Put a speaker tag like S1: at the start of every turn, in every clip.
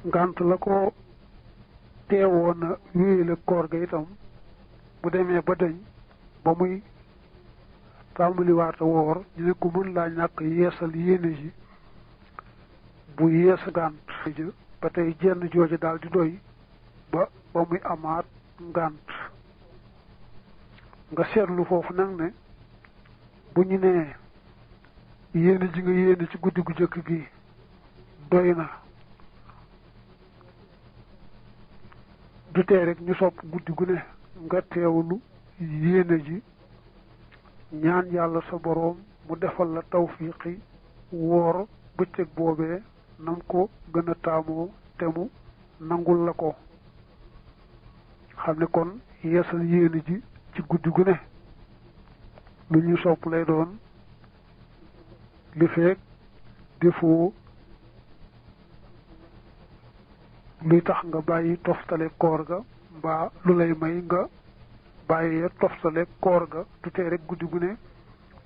S1: ngànt la ko teewoon na wéyale koor ga itam bu demee ba dañ ba muy tàmbaliwaata woor ñu ne ko mën laa ñàkk yeesal yéene ji bu yees ngànt ba tey jenn jooju daal di doy ba muy amaat ngànt nga seetlu foofu nag ne bu ñu nee yéene ji nga yéene ci guddi gu jëkk gi doy na du tee rek ñu sopp guddi gu ne nga teewlu yéene ji ñaan yàlla sa boroom mu defal la tawfiqi woor bëccëg boobee nam ko gën a taamoo te mu nangul la ko xam ne kon yeesal yéene ji ci guddi gu ne lu ñu sopp lay doon li feek defoo luy tax nga bàyyi toftale koor ga mbaa lu lay may nga bàyyee toftale koor ga du tee rek guddi gu ne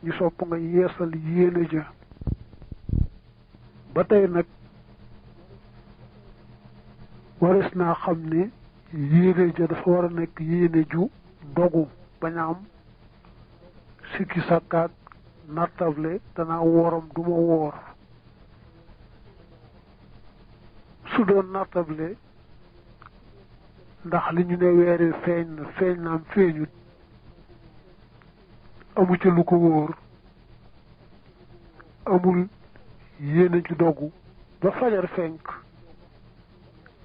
S1: ñu sopp nga yeesal yéene ja ba tey nag waris naa xam ne yéene ja dafa war a nekk yéene ju dogu bañ a am sikki sàkkaat nattable danaa wooram du ma woor su doon nattable ndax li ñu ne weeri feeñ na am feeñut amu ca lu ko wóor amul yéene ju dogu ba fajar fenk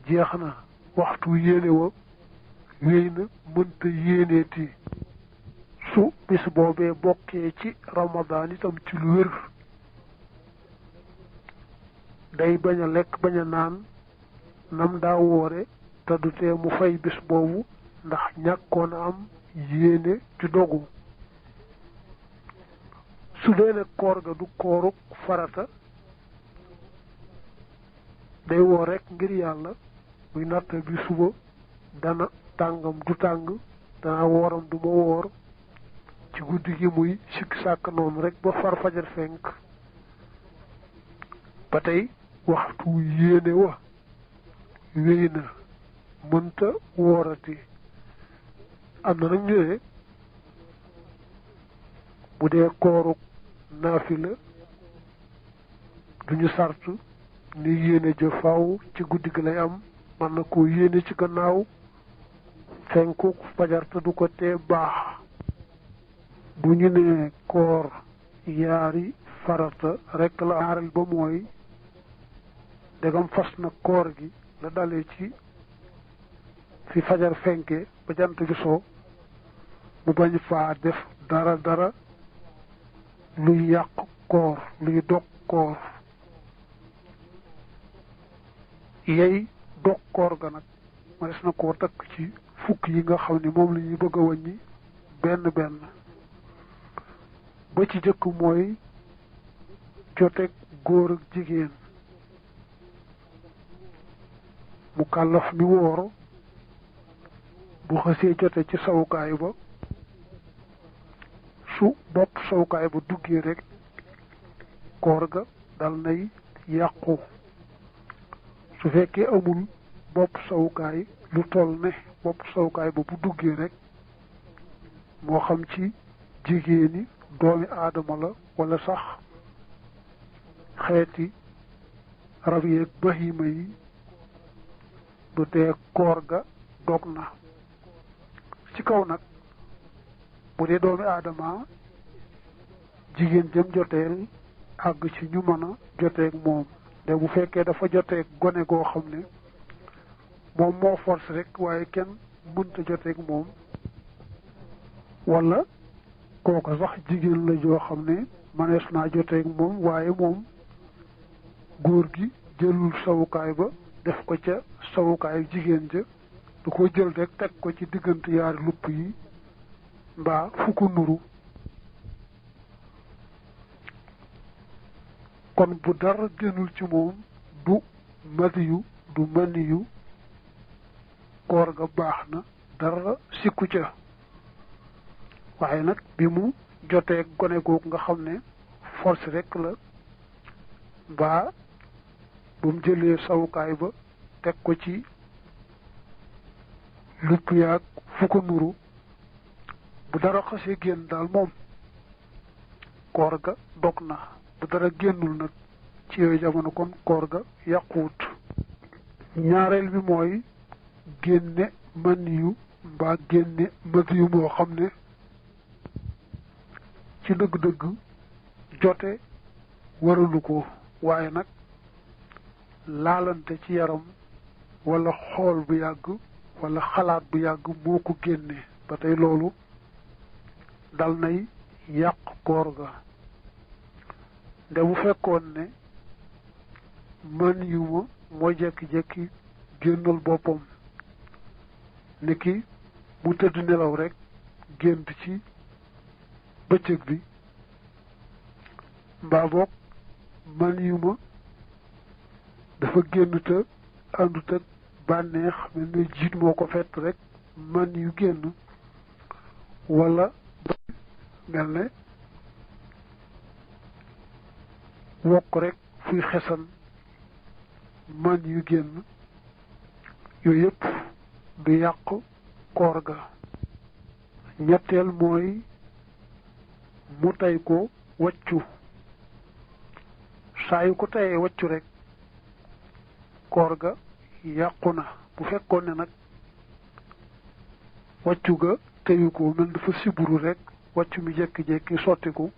S1: jeex na waxtu yéene wa wéy na mënta yéeneeti su bis boobee bokkee ci ramadaan itam ci lu wér day bañ a lekk bañ a naan nam daa woore te du tee mu fay bis boobu ndax ñàkkoon a am yéene ju dogu su dee nag koor ga du kooruk farata day woor rek ngir yàlla muy natt bi suba dana tàngam du tàng dana wooram du ma woor ci guddi gi muy sikk sàkk noonu rek ba far fajar fenk ba tey waxtu yéene wa wéy na mënta woorati am na nag ñu ne bu dee kooruk naafila duñu sart ni yéene ja faw ci guddi gi lay am mën na koo yéene ci gannaaw fenku fajar te du ko tee baax bu ñu nee koor yaari farata rekk la ñaareel ba mooy dagam fas na koor gi la dalee ci fi fajar fenke ba jant bi soo mu bañ faa def dara luy yàq koor luy dog koor yey dog koor ga nag ma des na koo takk ci fukk yi nga xam ne moom la ñuy bëgg a wàññi benn ba ci jëkk mooy joteeg góor ak jigéen mu kàllaf mi woor bu xasee jote ci sawukaay ba su bopp sawukaay ba duggee rek koor ga dal nay yàqu su fekkee amul bopp sawukaay lu toll ne bopp sawukaay ba bu duggee rek moo xam ci jigéeni doomi aadama la wala sax xeeti rab yeeg bahima yi du tee koor ga dog na ci kaw nag bu dee doomi aadama jigéen jëm joteel àgg ci ñu mën a joteeg moom te bu fekkee dafa joteeg gone goo xam ne moom moo force rek waaye kenn mënta joteeg moom wala kooka sax jigéen la joo xam ne mënees naa joteeg moom waaye moom góor gi jëlul sawukaay ba def ko ca sawukaayu jigéen ja du ko jël rek teg ko ci diggante yaari lupp yi mbaa fu ko nuru kon bu dara génnul ci moom du madiyu du maniyu koor ga baax na dara sikku ca waaye nag bi mu jotee gone googu nga xam ne force rek la mbaa bu mu jëlee sawukaay ba teg ko ci lupp yaag fu ko nuru bu dara xasee génn daal moom koor ga dog na bu dara génnul nag ci yooyu jamono kon koor ga yàquwut ñaareel bi mooy génne man yu mbaa génne mët yu moo xam ne ci dëgg-dëgg jote waralu ko waaye nag laalante ci yaram wala xool bu yàgg wala xalaat bu yàgg moo ko génne ba tey loolu dal nay yàq koor ga nde bu fekkoon ne man yu ma moo jekki-jekki génnal boppam ni ki mu tëdd nelaw rek gént ci bëccëg bi mbaa boog man yu ma dafa génn te àndut ak bànneex mel ne jiit moo ko fett rek man yu génn wala mel ne wokk rek fuy xesan man yu génn yooyu yëpp du yàq koor ga ñetteel mooy mu tey ko waccu saa yu ko teyee waccu rek koor ga yàqu na bu fekkoon ne nag waccu ga teyu ko mel dafa siburu rek waccu mi jekki-jekki sottiku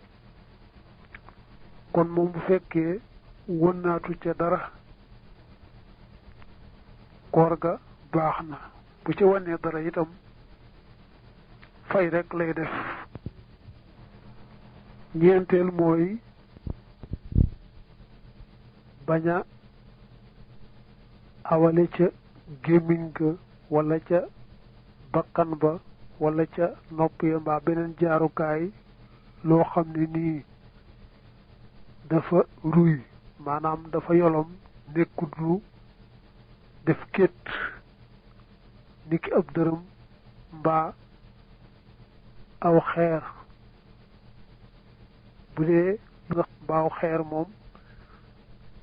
S1: kon moom bu fekkee wënnaatu ca dara koor ga baax na bu ci wanee dara itam fay rek lay def ñeenteel mooy bañ a awale ca gémmiñ ga wala ca bakkan ba wala ca nopp ya mbaa beneen jaarukaay loo xam ne nii dafa ruy maanaam dafa yolom nekkut lu def kétt niki ab dërëm mbaa aw xeer bu dee mbaaw xeer moom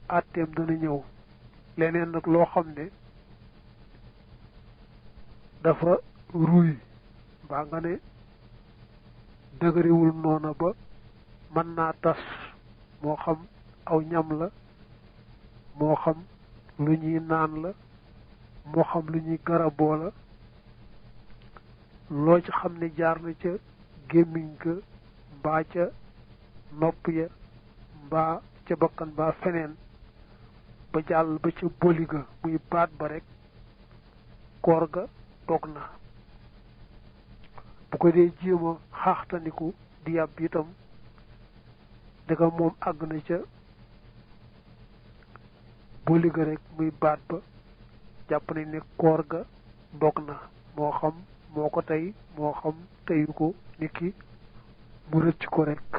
S1: àtteem dana ñëw leneen nag loo xam ne dafa ruy mbaa nga ne dëgëriwul noona ba mën naa tas moo xam aw ñam la moo xam lu ñuy naan la moo xam lu ñuy garaboo la loo ci xam ne jaar na ca gémmiñ ga mbaa ca nopp ya mbaa ca bakkan mbaa feneen ba jàll ba ca boli ga muy baat ba rek koor ga dog na bu ko dee jéem a xaaxtandiku di yàbb itam dëgga moom àgg na ca boli ga rek muy baat ba jàpp nañ ne koor ga dog na moo xam moo ko tey moo xam teyu ko niki mu rëcc ko rek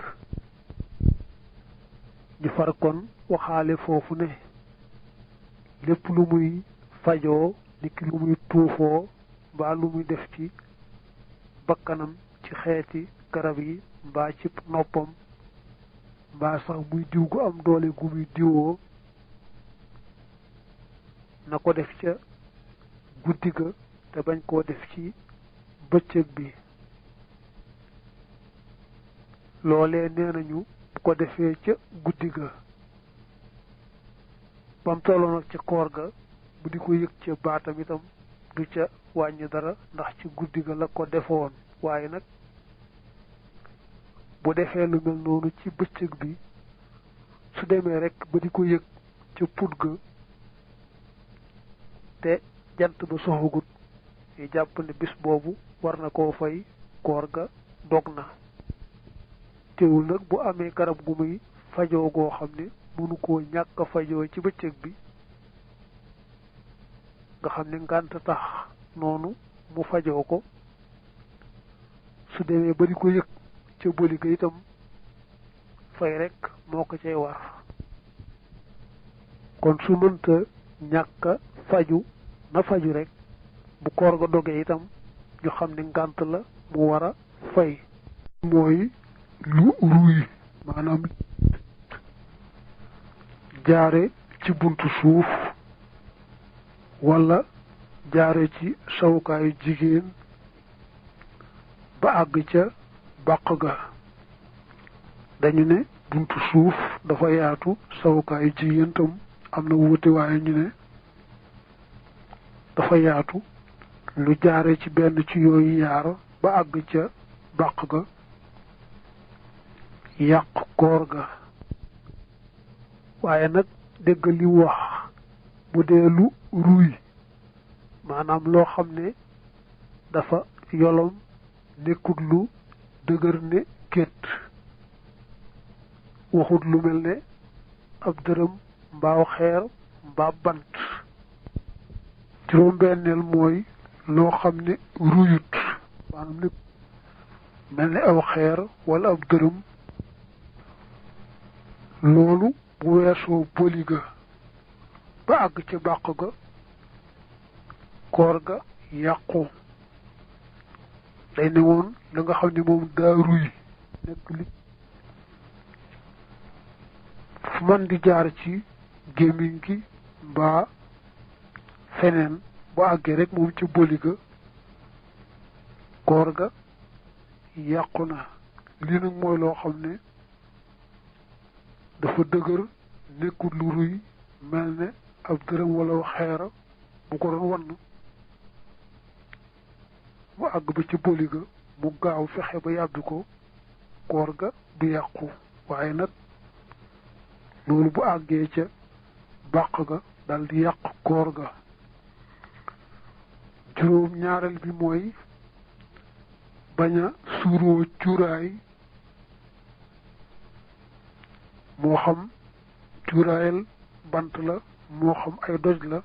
S1: ñu far kon waxaale foofu ne lépp lu muy fajoo niki lu muy tuufoo mbaa lu muy def ci bakkanam ci xeeti garab yi mbaa ci noppam mbaa sax muy diw gu am doole gu muy diwoo na ko def ca guddi ga te bañ koo def ci bëccëg bi loolee nee nañu bu ko defee ca guddi ga bam tolloo nag ca koor ga bu di ko yëg ca baatam itam du ca wàññi dara ndax ci guddi ga la ko defoon waaye nag bu defee lu mel noonu ci bëccëg bi su demee rek ba di ko yëg ca put ga te jant ba soxagut yi jàpp ne bis boobu war na koo fay koor ga dog na teewul nag bu amee garab gu muy fajoo goo xam ne mënu koo ñàkk a fajoo ci bëccëg bi nga xam ne ngànt tax noonu mu fajoo ko su demee ba di ko yëg ca boli ga itam fay rek moo ko cay war kon su mënta ñàkk a faju na faju rek bu koor ga dogee itam ñu xam ne ngànt la mu war a fay mooy lu ruy maanaam jaare ci buntu suuf wala jaare ci sawukaayu jigéen ba àgg ca bàq ga. dañu ne buntu suuf dafa yaatu sawukaayu jigéen tam am na wuute waaye ñu ne dafa yaatu lu jaare ci benn ci yooyu yaar ba àgg ca bàq ga yàq koor ga. waaye nag dégg li wax bu dee lu ruy maanaam loo xam ne dafa yolom nekkut lu dëgër ne kétt waxut lu mel ne ab dërëm mbaaw xeer mbaa bant. juróom-benneel mooy loo xam ne ruyut maanaam ne mel ne aw xeer wala ab dërëm loolu bu weesoo boli ga ba àgg ca bàq ga koor ga yàqu. day ne woon la nga xam ne moom daa ruy nekk li fu man di jaar ci gémmiñ gi mbaa feneen bu àggee rek moom ca boli ga koor ga yàqu na. lii nag mooy loo xam ne dafa dëgër nekkul lu ruy mel ne ab dërëm wala xeera bu ko doon wann mu àgg ba ci boli ga mu gaaw fexe ba yàbbi ko koor ga du yàqu. waaye nag loolu bu àggee ca bàq ga dal di yàq koor ga. juróom ñaareel bi mooy bañ a suuroo cuuraay moo xam cuuraayal bant la moo xam ay doj la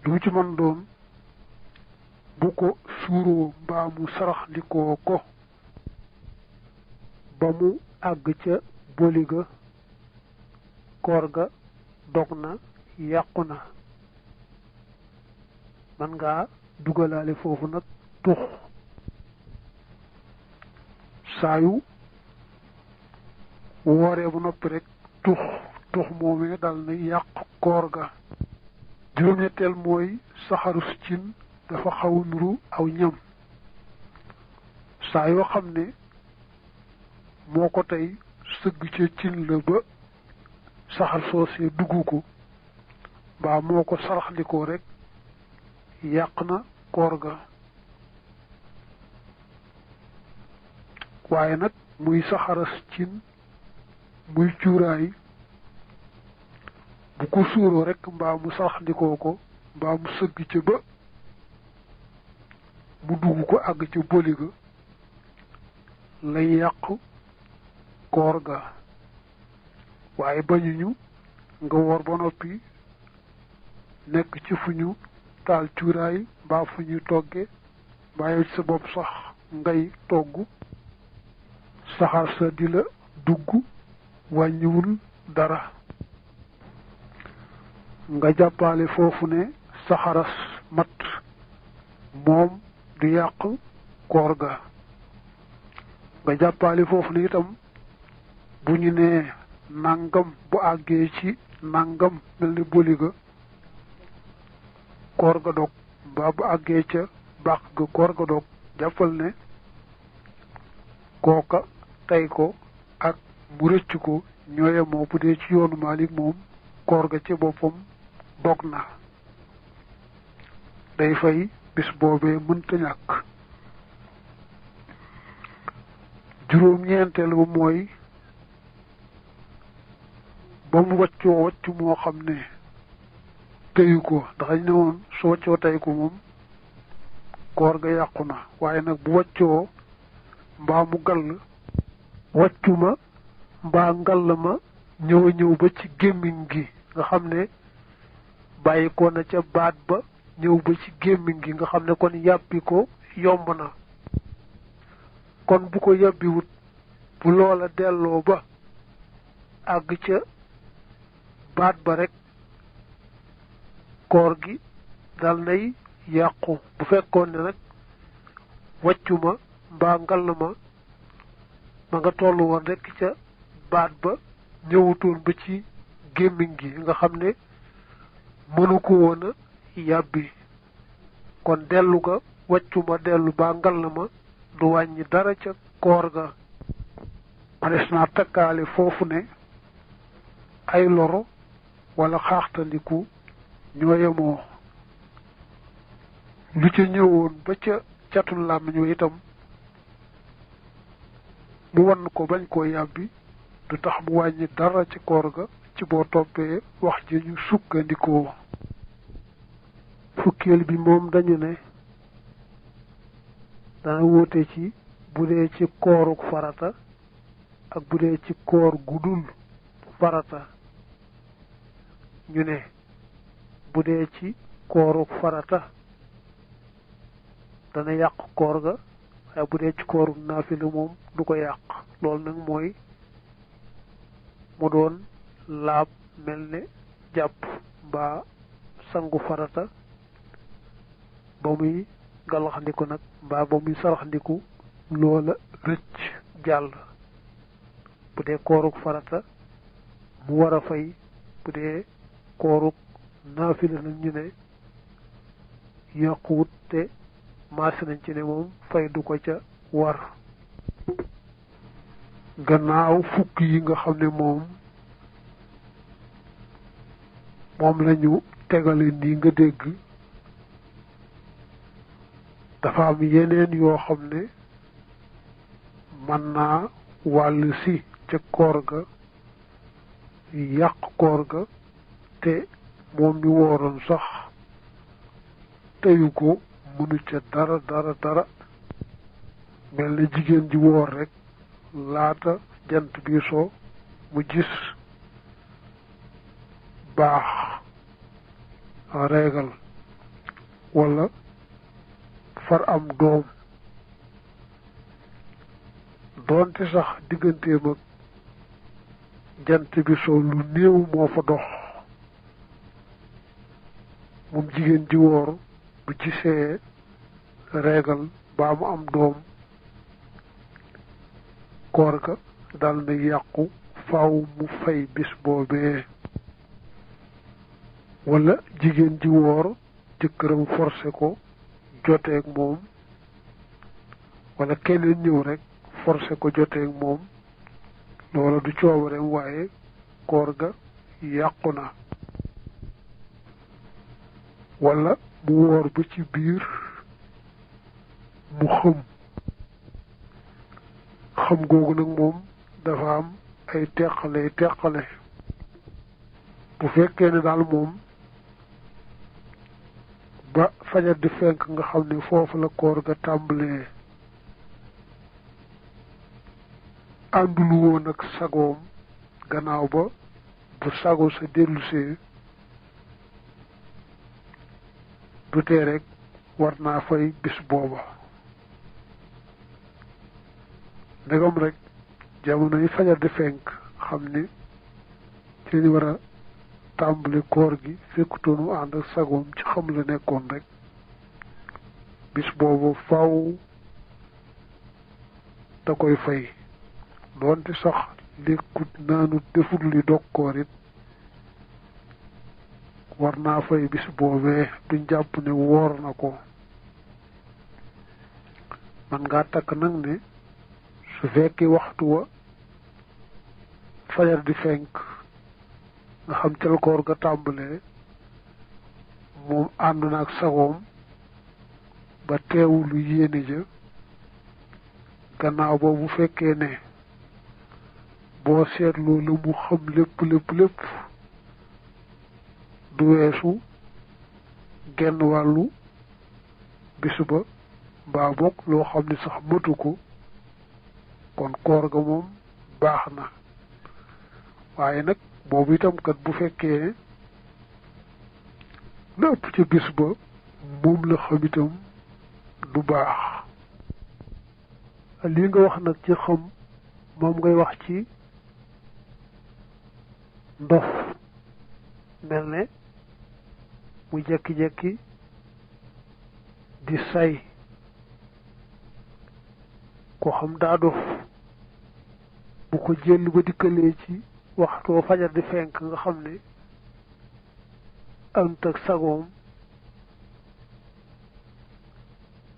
S1: lu mu ci mën doon bu ko suuroo mbaa mu saraxndikoo ko ba mu àgg ca boli ga koor ga dog na yàqu na. man ngaa dugalaale foofu nag tux saayu wooree bu noppi rek tux moomee dal na yàq koor ga. juróom-ñetteel mooy saxarus cin dafa xaw nuru aw ñam saa yoo xam ne moo ko tey sëgg ca cin la ba saxar soosee dugg ko mbaa moo ko saraxndikoo rek yàq na koor ga. waaye nag muy saxaras cin muy cuuraay bu ko suuroo rek mbaa mu saraxndikoo ko mbaa mu sëgg ca ba mu dugg ko àgg ca boli ga lay yàq koor ga. waaye bañuñu nga woor ba noppi nekk ci fu ñu taal cuuraay mbaa fu ñu togge mbaa yow ci sa bopp sax ngay togg saxaar sa di la dugg wàññiwul dara. nga jàppale foofu ne saxaras mat moom du yàq koor ga. nga jàppale foofu ne itam bu ñu nee nangam bu àggee ci nangam mel ni boli ga koor ga dog mbaa bu àggee ca bàq ga koor ga dog jàppal ne kooka tey ko ak mu rëcc ko ñooye moo bu dee ci yoonu Maalik moom koor ga ci boppam dog na day fay bis boobee mënta ñàkk. juróom-ñeenteel ba mooy ba mu waccoo wacc moo xam ne teyu ko ndax dañ ne woon su waccoo tey ko moom koor ga yàqu na. waaye nag bu waccoo mbaa mu gall waccu ma mbaa ngall ma ñëw ba ci gémmiñ gi nga xam ne bàyyi ko na ca baat ba ñëw ba ci gémmiñ gi nga xam ne kon yàbbi ko yomb na. kon bu ko yàbbiwut bu loola delloo ba àgg ca baat ba rek koor gi dal nay yàqu. bu fekkoon ne nag wàccu ma mbaa ngall ma nga tollu woon rek ca baat ba ñëwutoon ba ci gémmiñ gi nga xam ne mënu ko woon a yàbbi kon dellu ga wàccu ma dellu baa ngal na ma du wàññi dara ca koor ga manes naa takkaale foofu ne ay loro wala xaaxtandiku ñoo yemoo lu ca ñëwoon ba ca catul làmmiñ wa itam mu wan ko bañ koo yàbbi du tax mu wàññi dara ci koor ga ci boo toppee wax ji ñu sukkandikoo fukkeel bi moom dañu ne dana wóote ci bu dee ci kooruk farata ak bu dee ci koor gudul farata ñu ne bu dee ci kooruk farata dana yàq koor ga waaye bu dee ci kooruk naafila moom du ko yàq loolu nag mooy mu doon laab mel ne jàpp mbaa sangu farata ba muy galaxndiku nag mbaa ba muy saraxndiku loola rëcc jàll bu dee kooruk farata mu war a fay bu dee kooruk naafila nag ñu ne yàquwut te maase nañ ci ne moom fay du ko ca war gannaaw fukk yi nga xam ne moom lañu tegale nii nga dégg dafa am yeneen yoo xam ne mën naa wàll si ca koor ga yàq koor ga te moom mi wooroon sax teyu ko mënu ca dara mel na jigéen ji woor rek laata jant bi soo mu gis baax reegal walla far am doom doonte sax digganteem ak jant bi soo lu néew moo fa dox moom jigéen ji woor bu gisee reegal baa mu am doom koor ga dal na yàqu faaw mu fay bis boobee wala jigéen ji woor jëkkëram forcé ko joteeg moom wala keneen ñëw rek forcé ko joteeg moom loola du coobareem waaye koor ga yàqu na wala mu woor ba ci biir mu xam googu nag moom dafa am ay teqale bu fekkee ne daal moom ba fajar di fenk nga xam ne foofu la koor ga tàmbalee àndulu woon ak sagoom gannaaw ba bu sago sa dellusee du tee rek war naa fay bis booba ndegam rek jamono yi fajar di fenk xam ne ci lañu war a tàmbali koor gi fekkutoonu ànd ak sagoom ci xam la nekkoon rek bis boobu faw da koy fay doonte sax lekkut naanut defut li dog koor it war naa fay bis boobee duñ jàpp ne woor na ko man ngaa takk nag ne su fekkee waxtu wa fajar di fenk nga xam ca la koor ga tàmbalee moom ànd na ak sagoom ba teewulu yéene ja gannaaw boobu bu fekkee ne boo seetloo la mu xam lépp du weesu genn wàllu bis ba mbaa bokk loo xam ne sax matu ko kon koor ga moom baax na waaye nag boobu itam kat bu fekkee la ëpp ca bis ba moom la xam itam du baax lii nga wax nag ci xam moom ngay wax ci ndof mel ne mu jekki-jekki di say ko xam daa dof bu ko jël ba dikkalee ci waxtoo fajar di fenk nga xam ne ànd ak sagoom